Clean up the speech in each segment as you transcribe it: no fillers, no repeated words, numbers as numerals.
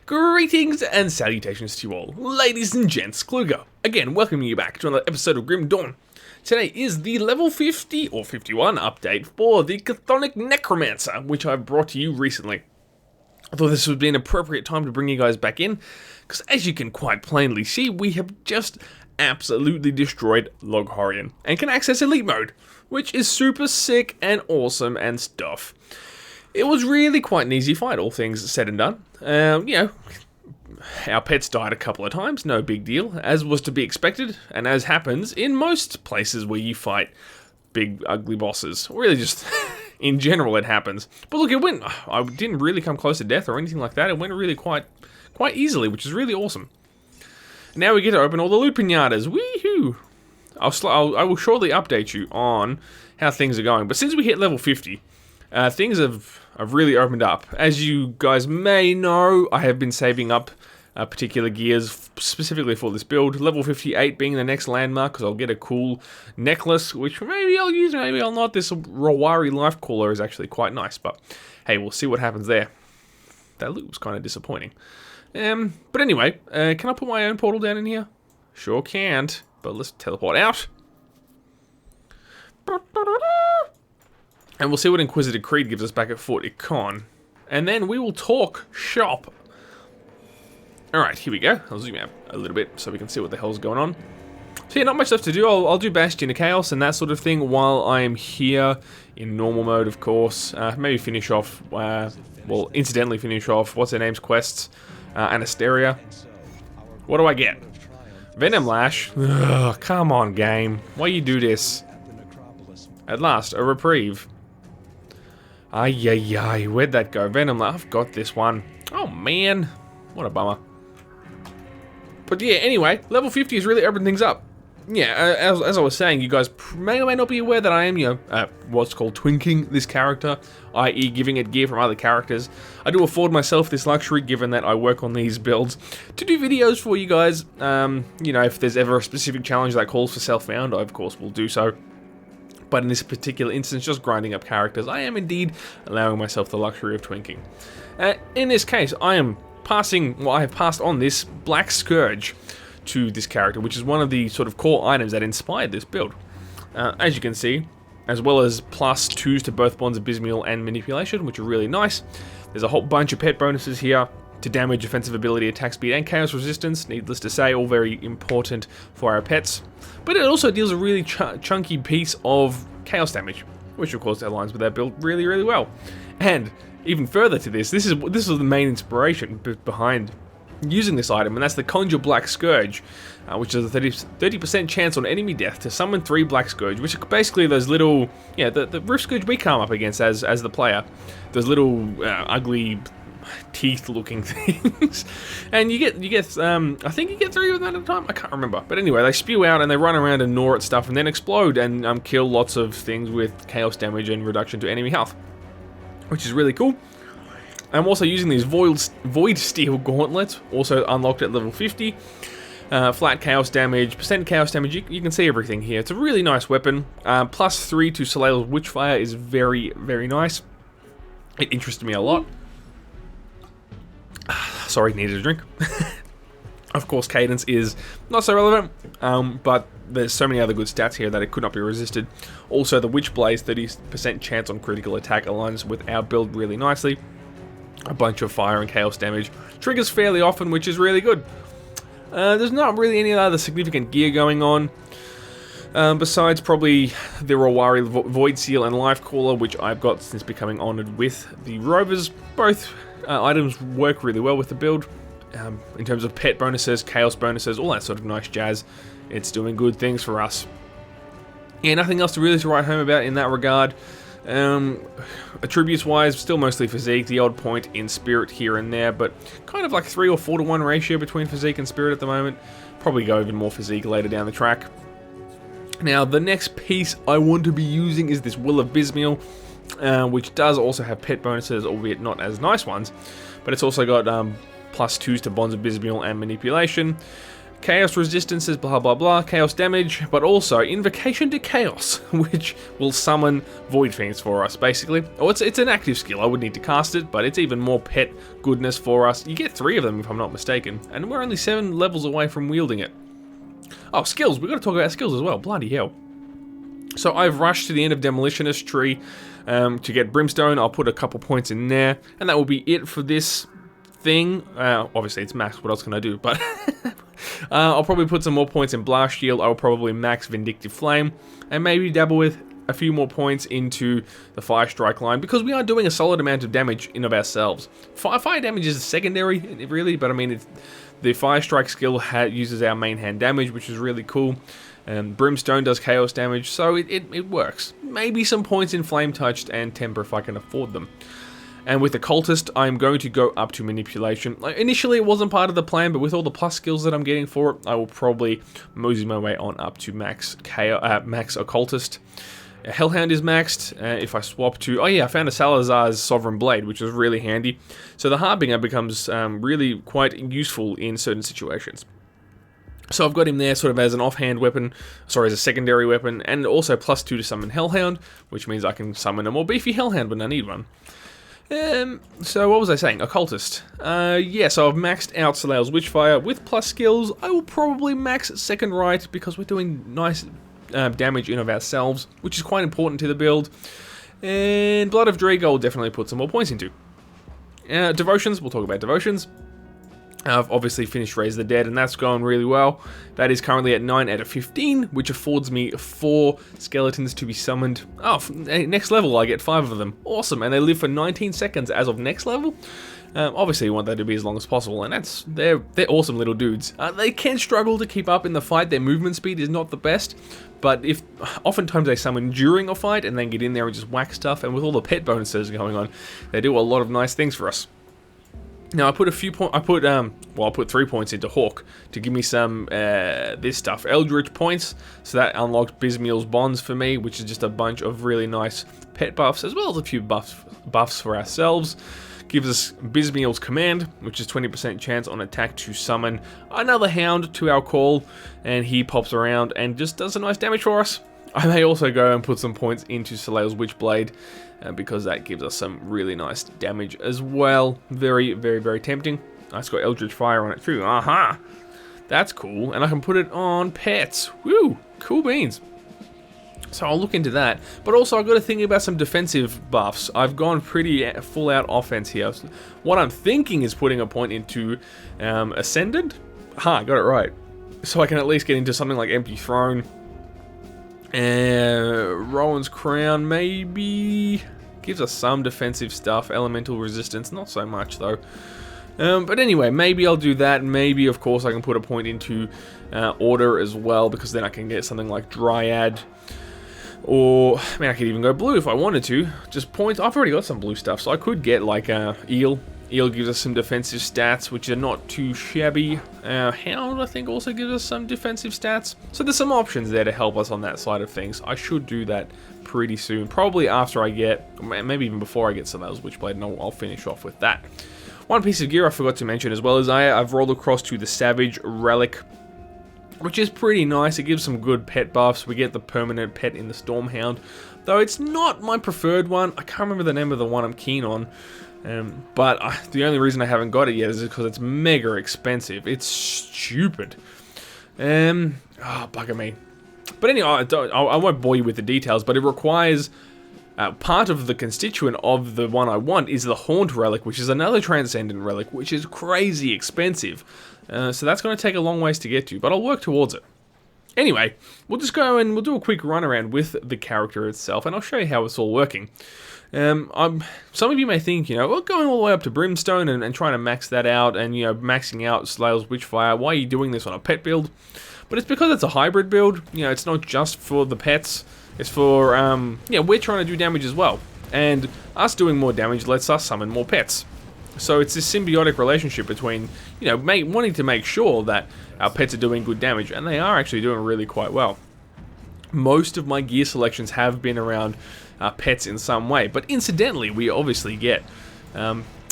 Greetings and salutations to you all, ladies and gents, Kluger, again welcoming you back to another episode of Grim Dawn. Today is the level 50 or 51 update for the Chthonic Necromancer, which I've brought to you recently. I thought this would be an appropriate time to bring you guys back in, because as you can quite plainly see, we have just absolutely destroyed Loghorien, and can access Elite Mode, which is super sick and awesome and stuff. It was really quite an easy fight, all things said and done. Our pets died a couple of times, no big deal, as was to be expected, and as happens in most places where you fight big, ugly bosses. Really just, in general, it happens. But look, I didn't really come close to death or anything like that. It went really quite easily, which is really awesome. Now we get to open all the loot pinatas. Woohoo! I will shortly update you on how things are going, but since we hit level 50, things have really opened up. As you guys may know, I have been saving up particular gears specifically for this build. Level 58 being the next landmark, because I'll get a cool necklace, which maybe I'll use, maybe I'll not. This Rawari Life Cooler is actually quite nice, but hey, we'll see what happens there. That loot was kind of disappointing. But anyway, can I put my own portal down in here? Sure can't, but let's teleport out. And we'll see what Inquisitor Creed gives us back at Fort Icon. And then we will talk shop. Alright, here we go. I'll zoom out a little bit so we can see what the hell's going on. So yeah, not much stuff to do. I'll do Bastion of Chaos and that sort of thing while I am here in normal mode, of course. Maybe finish off, well, incidentally finish off, what's her name's quests? Anasteria. What do I get? Venom Lash. Ugh, come on, game. Why you do this? At last, a reprieve. Ay, where'd that go? Venom Lash. I've got this one. Oh, man. What a bummer. But yeah, anyway, level 50 has really opened things up. Yeah, as I was saying, you guys may or may not be aware that I am, what's called twinking this character, i.e. giving it gear from other characters. I do afford myself this luxury, given that I work on these builds, to do videos for you guys. If there's ever a specific challenge that calls for self-found, I of course will do so. But in this particular instance, just grinding up characters, I am indeed allowing myself the luxury of twinking. In this case, I have passed on this Black Scourge to this character, which is one of the sort of core items that inspired this build. As you can see, as well as +2s to both Bonds of Bismuel and Manipulation, which are really nice. There's a whole bunch of pet bonuses here to damage, offensive ability, attack speed, and chaos resistance. Needless to say, all very important for our pets. But it also deals a really chunky piece of chaos damage, which of course aligns with our build really, really well. And even further to this is the main inspiration behind using this item, and that's the Conjure Black Scourge, which is a 30% chance on enemy death to summon 3 Black Scourge, which are basically those little, the Roof Scourge we come up against as the player. Those little ugly teeth-looking things, and you get I think you get 3 of them at a time. I can't remember, but anyway, they spew out and they run around and gnaw at stuff, and then explode and kill lots of things with chaos damage and reduction to enemy health, which is really cool. I'm also using these Void Steel Gauntlets, also unlocked at level 50. Flat chaos damage, percent chaos damage, you can see everything here. It's a really nice weapon. +3 to Soleil's Witchfire is very, very nice. It interested me a lot. Sorry, needed a drink. Of course, Cadence is not so relevant, but there's so many other good stats here that it could not be resisted. Also, the Witchblaze, 30% chance on critical attack, aligns with our build really nicely. A bunch of fire and chaos damage. Triggers fairly often, which is really good. There's not really any other significant gear going on, besides probably the Rawari Void Seal and Life Caller, which I've got since becoming honoured with the Rovers. Both items work really well with the build. In terms of pet bonuses, chaos bonuses, all that sort of nice jazz. It's doing good things for us. Yeah, nothing else to really write home about in that regard. Attributes wise, still mostly physique, the odd point in spirit here and there, but kind of like 3 or 4 to 1 ratio between physique and spirit at the moment. Probably go even more physique later down the track. Now, the next piece I want to be using is this Will of Bismuel, which does also have pet bonuses, albeit not as nice ones, but it's also got +2s to Bonds of Bismuel and Manipulation. Chaos resistances, blah blah blah, chaos damage, but also Invocation to Chaos, which will summon Void Fiends for us, basically. Oh, it's an active skill, I would need to cast it, but it's even more pet goodness for us. You get 3 of them if I'm not mistaken, and we're only 7 levels away from wielding it. Oh, skills, we've got to talk about skills as well, bloody hell. So I've rushed to the end of Demolitionist Tree to get Brimstone. I'll put a couple points in there, and that will be it for this thing. Obviously it's max, what else can I do, but I'll probably put some more points in Blast Shield. I'll probably max Vindictive Flame, and maybe dabble with a few more points into the Fire Strike line, because we are doing a solid amount of damage in of ourselves. Fire damage is secondary, really, but I mean, the Fire Strike skill uses our main hand damage, which is really cool. Brimstone does chaos damage, so it works. Maybe some points in Flame Touched and Temper if I can afford them. And with the Cultist, I'm going to go up to Manipulation. Initially, it wasn't part of the plan, but with all the plus skills that I'm getting for it, I will probably mosey my way on up to max Occultist. Hellhound is maxed. If I swap to... Oh yeah, I found a Salazar's Sovereign Blade, which is really handy. So the Harbinger becomes really quite useful in certain situations. So I've got him there sort of as an offhand weapon, sorry, as a secondary weapon, and also +2 to summon Hellhound, which means I can summon a more beefy Hellhound when I need one. So what was I saying? Occultist. Yeah, so I've maxed out Soleil's Witchfire. With plus skills, I will probably max Second Right, because we're doing nice damage in of ourselves, which is quite important to the build. And Blood of Driga will definitely put some more points into. Devotions, we'll talk about Devotions. I've obviously finished Raise the Dead, and that's going really well. That is currently at 9 out of 15, which affords me 4 skeletons to be summoned. Oh, next level I get 5 of them. Awesome, and they live for 19 seconds as of next level. Obviously you want that to be as long as possible, and they're awesome little dudes. They can struggle to keep up in the fight. Their movement speed is not the best, but oftentimes they summon during a fight and then get in there and just whack stuff, and with all the pet bonuses going on, they do a lot of nice things for us. Now I put 3 points into Hawk to give me some this stuff, Eldritch points, so that unlocked Bismeal's Bonds for me, which is just a bunch of really nice pet buffs, as well as a few buffs for ourselves. Gives us Bismeal's Command, which is 20% chance on attack to summon another Hound to our call, and he pops around and just does some nice damage for us. I may also go and put some points into Soleil's Witchblade, because that gives us some really nice damage as well. Very, very, very tempting. It's got Eldritch Fire on it too. Aha! That's cool. And I can put it on pets. Woo! Cool beans. So I'll look into that. But also I've got to think about some defensive buffs. I've gone pretty full out offense here. What I'm thinking is putting a point into Ascendant. I got it right. So I can at least get into something like Empty Throne. Rowan's Crown maybe gives us some defensive stuff. Elemental Resistance, not so much though. But anyway, maybe I'll do that. Maybe, of course, I can put a point into Order as well, because then I can get something like Dryad. Or, I mean, I could even go blue if I wanted to. Just points. I've already got some blue stuff, so I could get like Eel. Eel gives us some defensive stats, which are not too shabby. Hound, I think, also gives us some defensive stats. So there's some options there to help us on that side of things. I should do that pretty soon. Probably after I get, maybe even before I get Soleil's Witchblade, and I'll finish off with that. One piece of gear I forgot to mention as well is I've rolled across to the Savage Relic, which is pretty nice. It gives some good pet buffs. We get the permanent pet in the Stormhound, though it's not my preferred one. I can't remember the name of the one I'm keen on. But the only reason I haven't got it yet is because it's mega expensive. It's stupid. Bugger me. But anyway, I won't bore you with the details, but it requires... part of the constituent of the one I want is the Haunt Relic, which is another Transcendent Relic, which is crazy expensive. So that's going to take a long ways to get to, but I'll work towards it. Anyway, we'll just go and we'll do a quick run around with the character itself, and I'll show you how it's all working. Some of you may think, well, going all the way up to Brimstone and trying to max that out, and, maxing out Soleil's Witchfire, why are you doing this on a pet build? But it's because it's a hybrid build. It's not just for the pets. It's for, we're trying to do damage as well. And us doing more damage lets us summon more pets. So it's this symbiotic relationship between, wanting to make sure that our pets are doing good damage, and they are actually doing really quite well. Most of my gear selections have been around pets in some way, but incidentally, we obviously get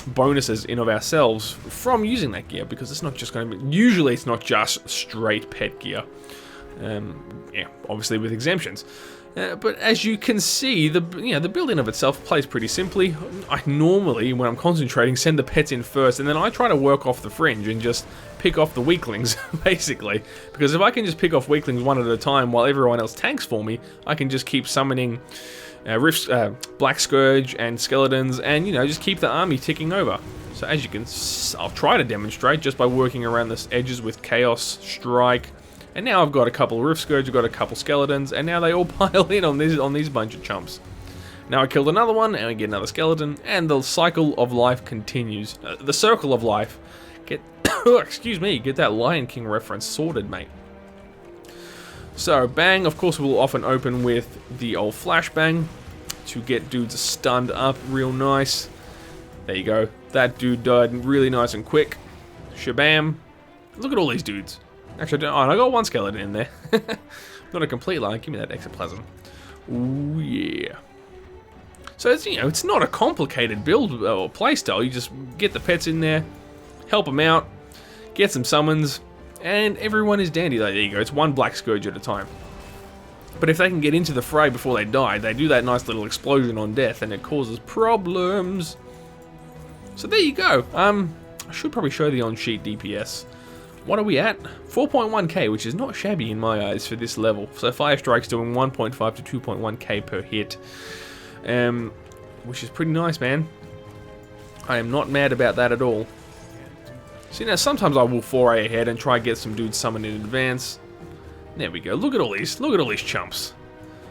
bonuses in of ourselves from using that gear, because it's not just going to be, usually it's not just straight pet gear. Yeah, obviously with exemptions. But as you can see, the build in of itself plays pretty simply. I normally, when I'm concentrating, send the pets in first, and then I try to work off the fringe and just pick off the weaklings, basically. Because if I can just pick off weaklings one at a time while everyone else tanks for me, I can just keep summoning Black Scourge and Skeletons, and just keep the army ticking over. So as you can, I'll try to demonstrate just by working around the edges with Chaos Strike. And now I've got a couple of Rift Scourge, I've got a couple Skeletons, and now they all pile in on these bunch of chumps. Now I killed another one, and I get another Skeleton, and the cycle of life continues. The circle of life. Excuse me, get that Lion King reference sorted, mate. So, bang, of course we'll often open with the old flashbang to get dudes stunned up real nice. There you go. That dude died really nice and quick. Shabam. Look at all these dudes. Actually, I got one skeleton in there. Not a complete line. Give me that ectoplasm. Ooh, yeah. So it's it's not a complicated build or playstyle. You just get the pets in there, help them out, get some summons, and everyone is dandy. There you go. It's one Black Scourge at a time. But if they can get into the fray before they die, they do that nice little explosion on death, and it causes problems. So there you go. I should probably show the on-sheet DPS. What are we at? 4.1k, which is not shabby in my eyes for this level. So Fire Strike's doing 1.5 to 2.1k per hit. Which is pretty nice, man. I am not mad about that at all. See, now sometimes I will foray ahead and try and get some dudes summoned in advance. There we go. Look at all these chumps.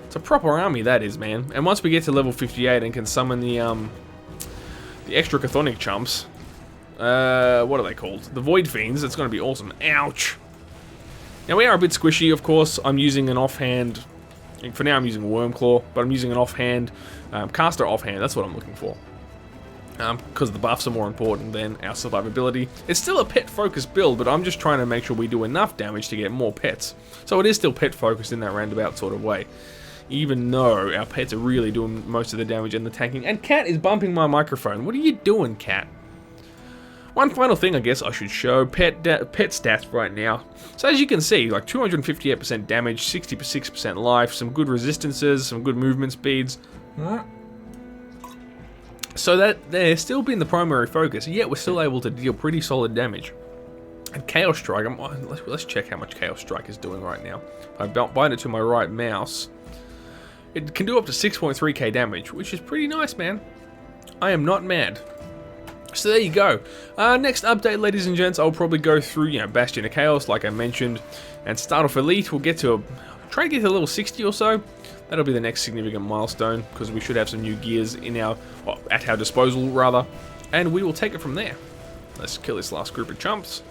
It's a proper army, that is, man. And once we get to level 58 and can summon the extra chthonic chumps, what are they called? The Void Fiends. It's going to be awesome. Ouch. Now we are a bit squishy, of course. I'm using an offhand. For now, I'm using Wormclaw, but I'm using an offhand caster offhand. That's what I'm looking for. Because the buffs are more important than our survivability. It's still a pet-focused build, but I'm just trying to make sure we do enough damage to get more pets. So it is still pet-focused in that roundabout sort of way. Even though our pets are really doing most of the damage and the tanking. And Cat is bumping my microphone. What are you doing, Cat? One final thing I guess I should show, pet stats right now. So as you can see, like 258% damage, 66% life, some good resistances, some good movement speeds. So that they're still being the primary focus, yet we're still able to deal pretty solid damage. And Chaos Strike, let's check how much Chaos Strike is doing right now. If I bind it to my right mouse, it can do up to 6.3k damage, which is pretty nice, man. I am not mad. So there you go. Next update, ladies and gents, I'll probably go through, Bastion of Chaos, like I mentioned, and start off Elite. We'll get to try to get to level 60 or so. That'll be the next significant milestone, because we should have some new gears at our disposal, rather, and we will take it from there. Let's kill this last group of chumps.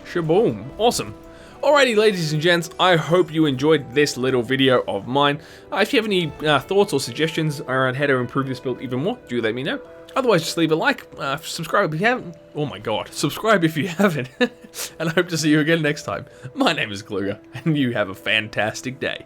Shaboom. Awesome. Alrighty, ladies and gents, I hope you enjoyed this little video of mine. If you have any thoughts or suggestions around how to improve this build even more, do let me know. Otherwise, just leave a like, subscribe if you haven't. Oh my god, subscribe if you haven't. And I hope to see you again next time. My name is Kluger, and you have a fantastic day.